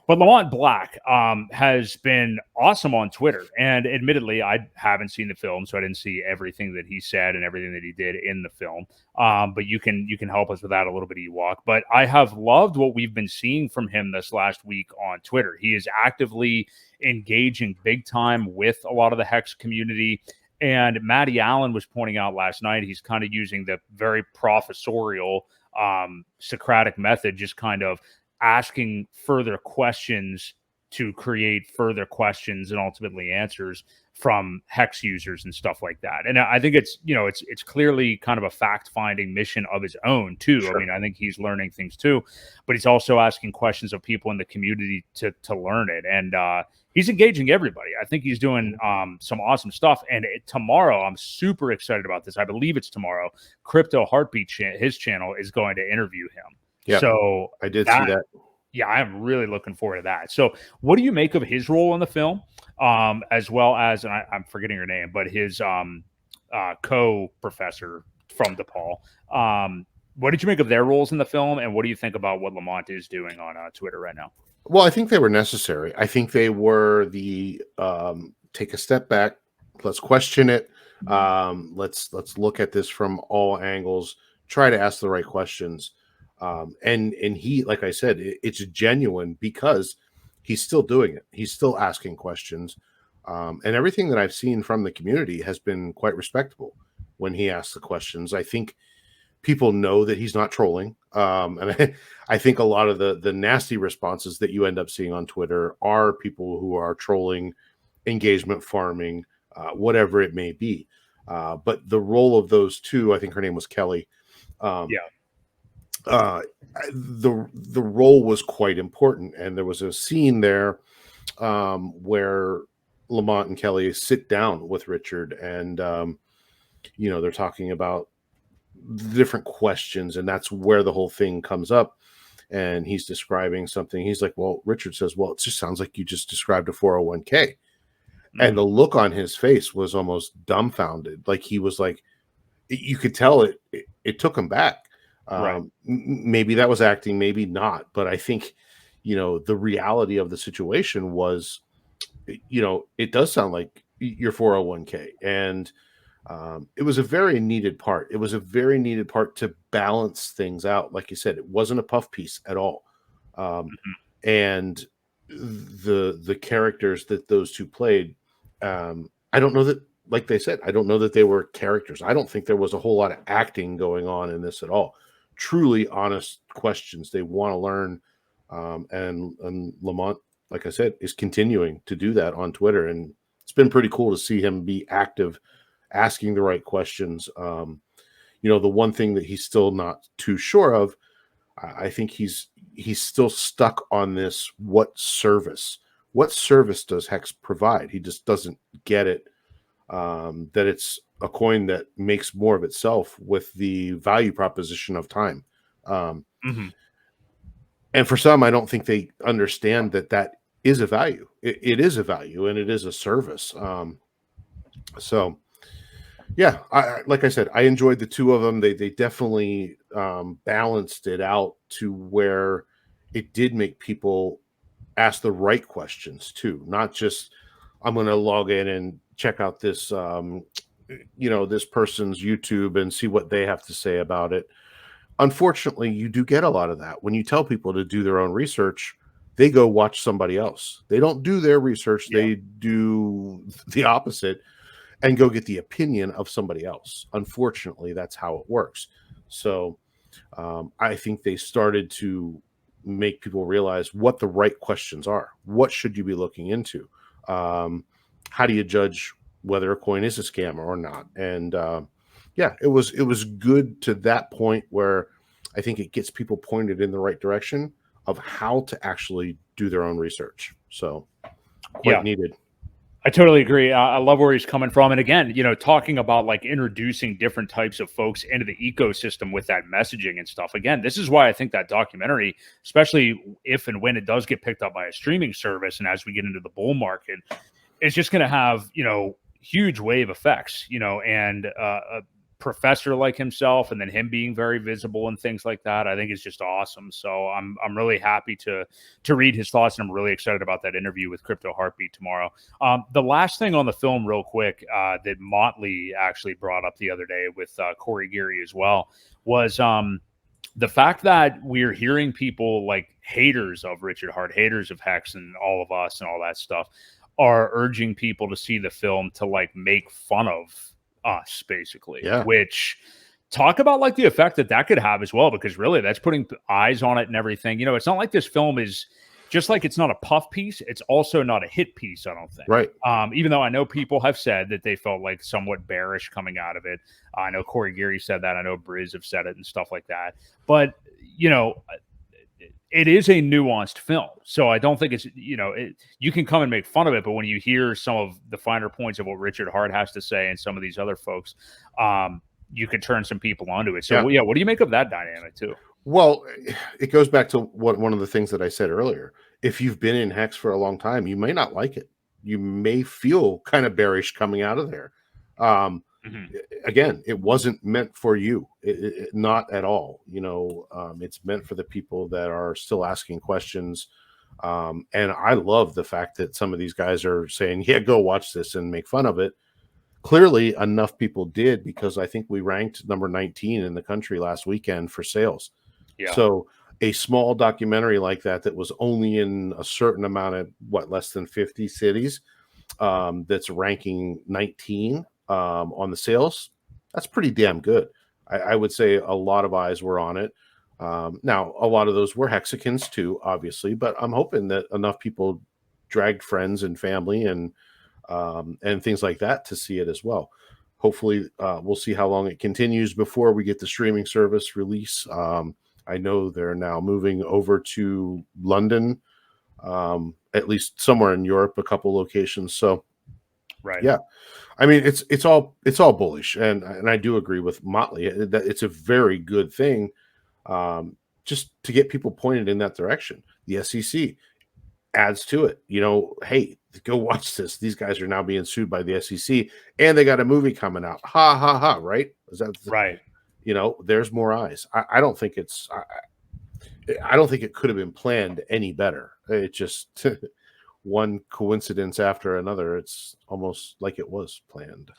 But Lamont Black has been awesome on Twitter. And admittedly, I haven't seen the film, so I didn't see everything that he said and everything that he did in the film. But you can help us with that a little bit, Ewok. But I have loved what we've been seeing from him this last week on Twitter. He is actively engaging big time with a lot of the HEX community. And Matty Allen was pointing out last night, he's kind of using the very professorial Socratic method, just kind of asking further questions to create further questions and ultimately answers from HEX users and stuff like that. And I think it's clearly kind of a fact-finding mission of his own too. Sure. I mean, I think he's learning things too, but he's also asking questions of people in the community to learn it. And he's engaging everybody. I think he's doing some awesome stuff. And tomorrow, I'm super excited about this. I believe it's tomorrow. Crypto Heartbeat, his channel, is going to interview him. Yeah, so I did see that. Yeah, I'm really looking forward to that. So what do you make of his role in the film, as well as, and I'm forgetting her name, but his co-professor from DePaul? What did you make of their roles in the film, and what do you think about what Lamont is doing on Twitter right now? Well, I think they were necessary. I think they were the take a step back, let's question it, let's look at this from all angles, try to ask the right questions. And he, like I said, it's genuine because he's still doing it. He's still asking questions. And everything that I've seen from the community has been quite respectable when he asks the questions. I think people know that he's not trolling. And I think a lot of the nasty responses that you end up seeing on Twitter are people who are trolling, engagement farming, whatever it may be. But the role of those two, I think her name was Kelly. The role was quite important, and there was a scene there where Lamont and Kelly sit down with Richard, and they're talking about the different questions, and that's where the whole thing comes up. And he's describing something. He's like, "Well," Richard says, "Well, it just sounds like you just described a 401k," and the look on his face was almost dumbfounded. Like he was like, you could tell it took him back. Right. Maybe that was acting, maybe not. But I think, the reality of the situation was, it does sound like your 401k. And it was a very needed part. It was a very needed part to balance things out. Like you said, it wasn't a puff piece at all. And the characters that those two played, I don't know that, like they said, I don't know that they were characters. I don't think there was a whole lot of acting going on in this at all. Truly honest questions. They want to learn. And Lamont, like I said, is continuing to do that on Twitter. And it's been pretty cool to see him be active, asking the right questions. The one thing that he's still not too sure of, I think he's still stuck on this. What service does HEX provide? He just doesn't get it. That it's a coin that makes more of itself with the value proposition of time. And for some, I don't think they understand that is a value. It is a value, and it is a service. So yeah, like I said, I enjoyed the two of them. They definitely balanced it out to where it did make people ask the right questions too. Not just, I'm going to log in and check out this, this person's YouTube and see what they have to say about it. Unfortunately, you do get a lot of that. When you tell people to do their own research, they go watch somebody else. They don't do their research. Yeah. They do the opposite and go get the opinion of somebody else. Unfortunately, that's how it works. So I think they started to make people realize what the right questions are. What should you be looking into? How do you judge whether a coin is a scam or not? And it was good to that point where I think it gets people pointed in the right direction of how to actually do their own research. So quite needed. I totally agree. I love where he's coming from. And again, talking about like introducing different types of folks into the ecosystem with that messaging and stuff. Again, this is why I think that documentary, especially if and when it does get picked up by a streaming service, and as we get into the bull market, it's just going to have, huge wave effects, and professor like himself, and then him being very visible and things like that, I think is just awesome. So I'm really happy to read his thoughts, and I'm really excited about that interview with Crypto Heartbeat tomorrow. The last thing on the film, real quick, that Motley actually brought up the other day with Corey Geary as well, was the fact that we're hearing people like haters of Richard Hart, haters of Hex and all of us and all that stuff, are urging people to see the film to like make fun of us, basically. Yeah. Which, talk about like the effect that could have as well, because really that's putting eyes on it and everything. It's not like this film is just like, it's not a puff piece, it's also not a hit piece, I don't think. Right. Even though I know people have said that they felt like somewhat bearish coming out of it. I know Corey Geary said that. I know Briz have said it and stuff like that. But it is a nuanced film. So I don't think it's, you can come and make fun of it, but when you hear some of the finer points of what Richard Hart has to say and some of these other folks, you could turn some people onto it. So what do you make of that dynamic too? Well, it goes back to one of the things that I said earlier. If you've been in Hex for a long time, you may not like it. You may feel kind of bearish coming out of there. Again, it wasn't meant for you, not at all. It's meant for the people that are still asking questions. And I love the fact that some of these guys are saying, yeah, go watch this and make fun of it. Clearly enough people did, because I think we ranked number 19 in the country last weekend for sales. Yeah. So a small documentary like that was only in a certain amount of less than 50 cities, that's ranking 19 on the sales. That's pretty damn good. I would say a lot of eyes were on it. Now, a lot of those were Hexicans too, obviously, but I'm hoping that enough people dragged friends and family and things like that to see it as well. Hopefully, we'll see how long it continues before we get the streaming service release. I know they're now moving over to London, at least somewhere in Europe, a couple locations. So, right, yeah, I mean, it's all bullish, and I do agree with Motley that it's a very good thing, just to get people pointed in that direction. The SEC adds to it. Hey, go watch this. These guys are now being sued by the SEC, and they got a movie coming out. Ha ha ha! Right? Is that right? There's more eyes. I don't think it's. I don't think it could have been planned any better. It just one coincidence after another. It's almost like it was planned.